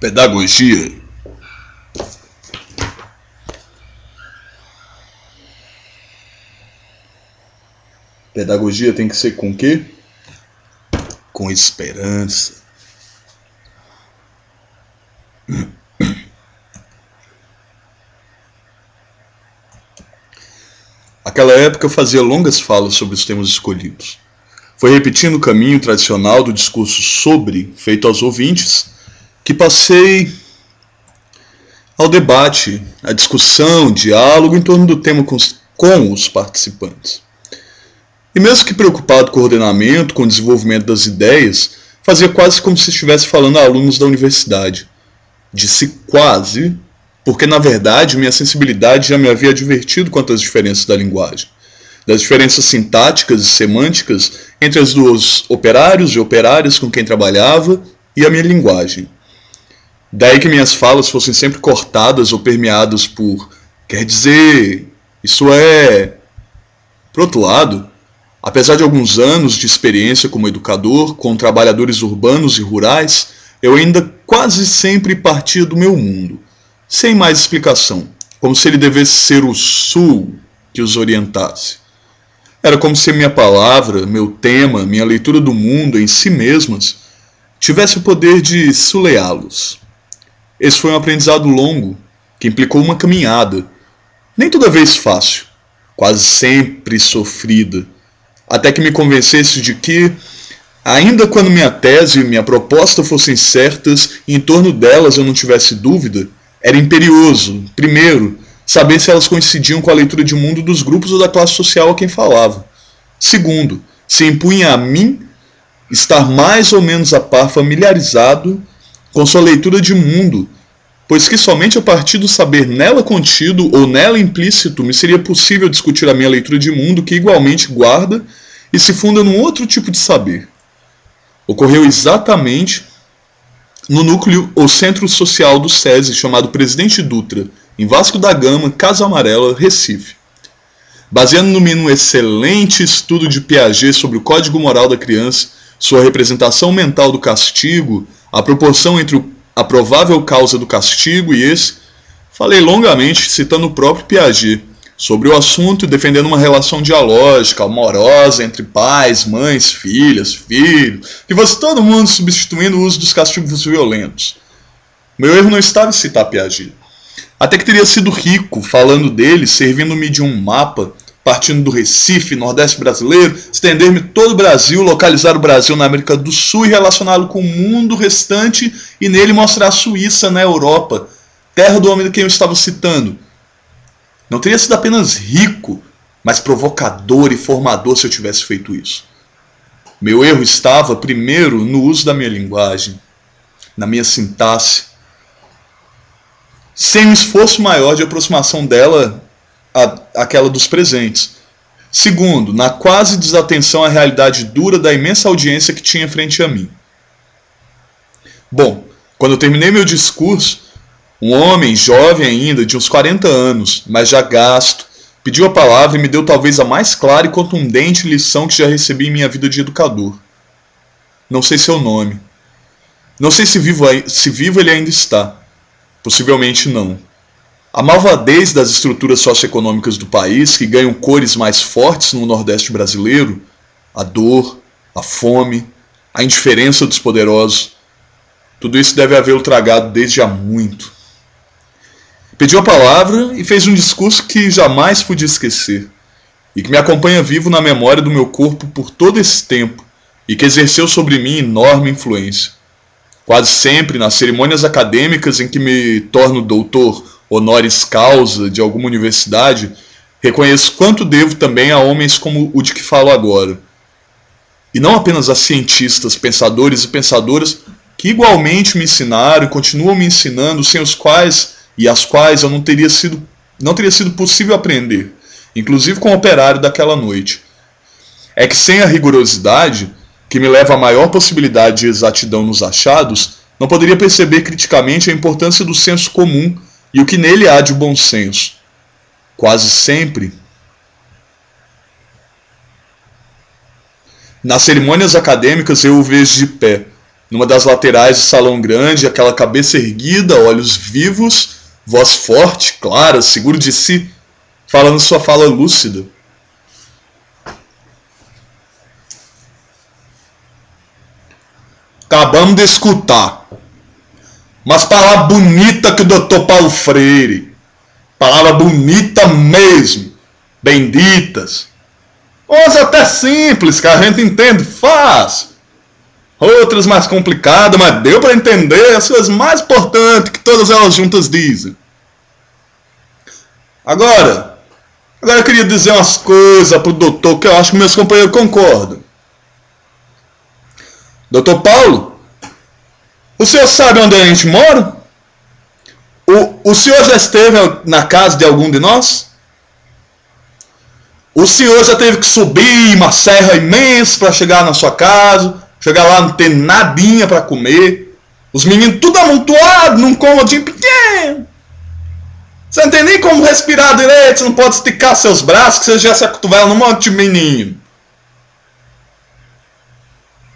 Pedagogia. Pedagogia tem que ser com o quê? Com esperança. Naquela época eu fazia longas falas sobre os temas escolhidos. Foi repetindo o caminho tradicional do discurso sobre, feito aos ouvintes, que passei ao debate, à discussão, diálogo em torno do tema com os participantes. E mesmo que preocupado com o ordenamento, com o desenvolvimento das ideias, fazia quase como se estivesse falando a alunos da universidade. Disse quase, porque na verdade minha sensibilidade já me havia advertido quanto às diferenças da linguagem, das diferenças sintáticas e semânticas entre as dos operários e operárias com quem trabalhava e a minha linguagem. Daí que minhas falas fossem sempre cortadas ou permeadas por quer dizer, isso é. Por outro lado, apesar de alguns anos de experiência como educador com trabalhadores urbanos e rurais, eu ainda quase sempre partia do meu mundo, sem mais explicação, como se ele devesse ser o sul que os orientasse. Era como se minha palavra, meu tema, minha leitura do mundo em si mesmas tivesse o poder de suleá-los. Esse foi um aprendizado longo, que implicou uma caminhada, nem toda vez fácil, quase sempre sofrida, até que me convencesse de que, ainda quando minha tese e minha proposta fossem certas e em torno delas eu não tivesse dúvida, era imperioso, primeiro, saber se elas coincidiam com a leitura de mundo dos grupos ou da classe social a quem falava. Segundo, se impunha a mim estar mais ou menos a par familiarizado com sua leitura de mundo, pois que somente a partir do saber nela contido ou nela implícito me seria possível discutir a minha leitura de mundo que igualmente guarda e se funda num outro tipo de saber. Ocorreu exatamente no núcleo ou centro social do SESI chamado Presidente Dutra, em Vasco da Gama, Casa Amarela, Recife. Baseando-me num excelente estudo de Piaget sobre o código moral da criança, sua representação mental do castigo, a proporção entre a provável causa do castigo e esse, falei longamente, citando o próprio Piaget, sobre o assunto e defendendo uma relação dialógica, amorosa entre pais, mães, filhas, filhos, que fosse todo mundo substituindo o uso dos castigos violentos. Meu erro não estava em citar Piaget. Até que teria sido rico falando dele, servindo-me de um mapa, partindo do Recife, Nordeste brasileiro, estender-me todo o Brasil, localizar o Brasil na América do Sul e relacioná-lo com o mundo restante e nele mostrar a Suíça na Europa, terra do homem de quem eu estava citando. Não teria sido apenas rico, mas provocador e formador se eu tivesse feito isso. Meu erro estava, primeiro, no uso da minha linguagem, na minha sintaxe, sem um esforço maior de aproximação dela àquela dos presentes. Segundo, na quase desatenção à realidade dura da imensa audiência que tinha frente a mim. Bom, quando eu terminei meu discurso, um homem jovem ainda, de uns 40 anos, mas já gasto, pediu a palavra e me deu talvez a mais clara e contundente lição que já recebi em minha vida de educador. Não sei seu nome. Não sei se vivo ele ainda está. Possivelmente não. A malvadez das estruturas socioeconômicas do país, que ganham cores mais fortes no Nordeste brasileiro, a dor, a fome, a indiferença dos poderosos, tudo isso deve havê-lo tragado desde há muito. Pediu a palavra e fez um discurso que jamais pude esquecer, e que me acompanha vivo na memória do meu corpo por todo esse tempo, e que exerceu sobre mim enorme influência. Quase sempre, nas cerimônias acadêmicas em que me torno doutor honoris causa de alguma universidade, reconheço quanto devo também a homens como o de que falo agora. E não apenas a cientistas, pensadores e pensadoras que igualmente me ensinaram e continuam me ensinando, sem os quais e as quais eu não teria sido possível aprender, inclusive com o operário daquela noite. É que sem a rigorosidade, que me leva a maior possibilidade de exatidão nos achados, não poderia perceber criticamente a importância do senso comum e o que nele há de bom senso. Quase sempre, nas cerimônias acadêmicas eu o vejo de pé, numa das laterais do salão grande, aquela cabeça erguida, olhos vivos, voz forte, clara, seguro de si, falando sua fala lúcida. Acabamos de escutar umas palavras bonitas que o Dr. Paulo Freire, palavra bonita mesmo, benditas, umas até simples, que a gente entende fácil, outras mais complicadas, mas deu para entender as coisas mais importantes que todas elas juntas dizem. Agora eu queria dizer umas coisas pro doutor que eu acho que meus companheiros concordam. Doutor Paulo, o senhor sabe onde a gente mora? O senhor já esteve na casa de algum de nós? O senhor já teve que subir uma serra imensa para chegar na sua casa, chegar lá não tem nadinha para comer, os meninos tudo amontoado num cômodinho pequeno. Você não tem nem como respirar direito, você não pode esticar seus braços, que você já se acotovela num monte de menino.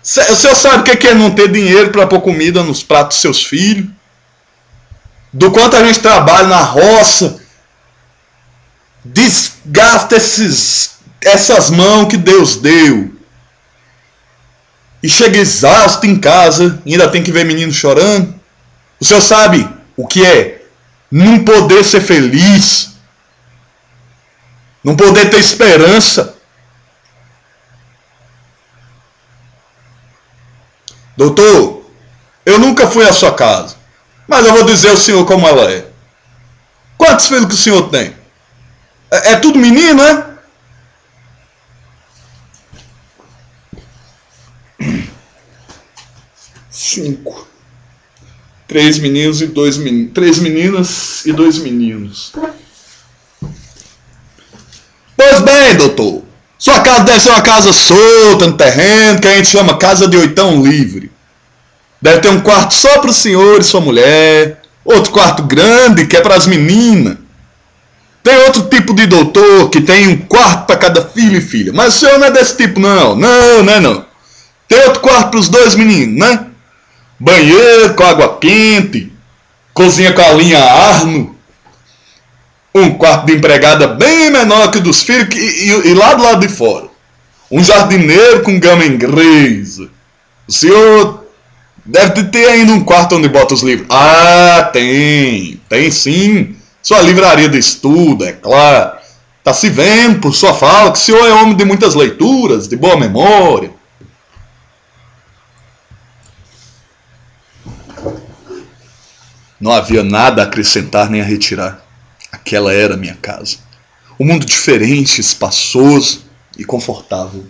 O senhor sabe o que é não ter dinheiro para pôr comida nos pratos dos seus filhos? Do quanto a gente trabalha na roça, desgasta essas mãos que Deus deu. E chega exausto em casa e ainda tem que ver menino chorando. O senhor sabe o que é não poder ser feliz, não poder ter esperança. Doutor, eu nunca fui à sua casa, mas eu vou dizer ao senhor como ela é. Quantos filhos que o senhor tem? É tudo menino, é? Cinco. 3 meninos e 2 meninos. 3 meninas e 2 meninos. Pois bem, doutor. Sua casa deve ser uma casa solta no terreno, que a gente chama casa de oitão livre. Deve ter um quarto só para o senhor e sua mulher, outro quarto grande que é para as meninas. Tem outro tipo de doutor que tem um quarto para cada filho e filha, mas o senhor não é desse tipo não. Não. Tem outro quarto para os 2 meninos, né? Banheiro com água quente, cozinha com a linha Arno, um quarto de empregada bem menor que o dos filhos e lá do lado de fora. Um jardineiro com gama inglesa. O senhor deve ter ainda um quarto onde bota os livros. Ah, tem sim. Sua livraria de estudo, é claro. Tá se vendo por sua fala que o senhor é homem de muitas leituras, de boa memória. Não havia nada a acrescentar nem a retirar. Aquela era a minha casa. Um mundo diferente, espaçoso e confortável.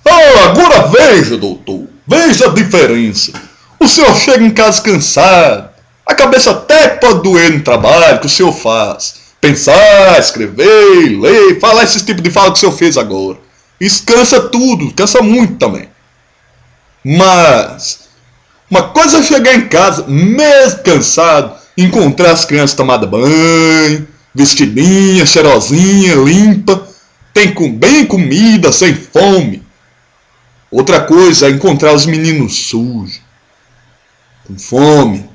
Ah, agora veja, doutor. Veja a diferença. O senhor chega em casa cansado. A cabeça até pode doer no trabalho que o senhor faz. Pensar, escrever, ler, falar esse tipo de fala que o senhor fez agora. Isso cansa tudo, cansa muito também. Mas uma coisa é chegar em casa, mesmo cansado, encontrar as crianças tomadas banho, vestidinha, cheirosinha, limpa, tem bem comida, sem fome. Outra coisa é encontrar os meninos sujos, com fome,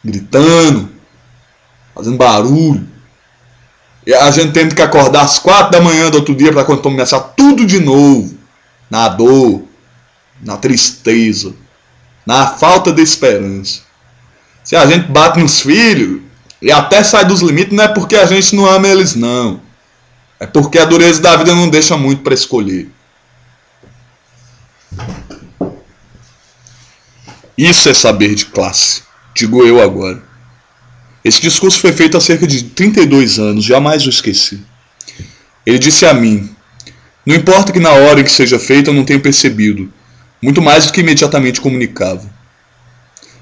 gritando, fazendo barulho. E a gente tendo que acordar às 4 da manhã do outro dia para quando começar tudo de novo, na dor, na tristeza, na falta de esperança. Se a gente bate nos filhos e até sai dos limites, não é porque a gente não ama eles, não. É porque a dureza da vida não deixa muito para escolher. Isso é saber de classe, digo eu agora. Esse discurso foi feito há cerca de 32 anos, jamais o esqueci. Ele disse a mim: não importa que na hora em que seja feito eu não tenha percebido, muito mais do que imediatamente comunicava.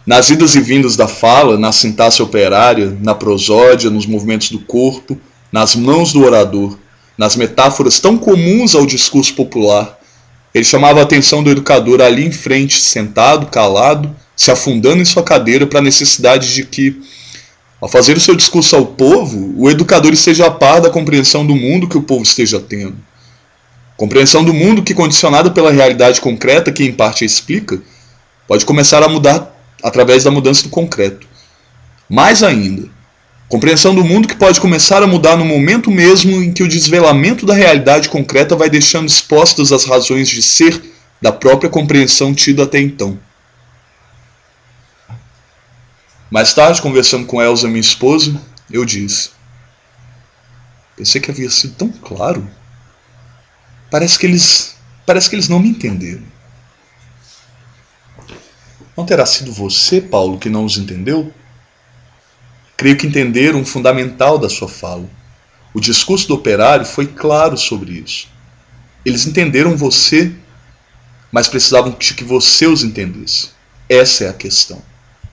Nas idas e vindas da fala, na sintaxe operária, na prosódia, nos movimentos do corpo, nas mãos do orador, nas metáforas tão comuns ao discurso popular, ele chamava a atenção do educador ali em frente, sentado, calado, se afundando em sua cadeira para a necessidade de que, ao fazer o seu discurso ao povo, o educador esteja a par da compreensão do mundo que o povo esteja tendo. Compreensão do mundo que, condicionada pela realidade concreta que em parte explica, Pode começar a mudar através da mudança do concreto. Mais ainda, compreensão do mundo que pode começar a mudar no momento mesmo em que o desvelamento da realidade concreta vai deixando expostas as razões de ser da própria compreensão tida até então. Mais tarde, conversando com Elsa, minha esposa, eu disse: pensei que havia sido tão claro. Parece que eles não me entenderam. Não terá sido você, Paulo, que não os entendeu? Creio que entenderam o fundamental da sua fala. O discurso do operário foi claro sobre isso. Eles entenderam você, mas precisavam de que você os entendesse. Essa é a questão.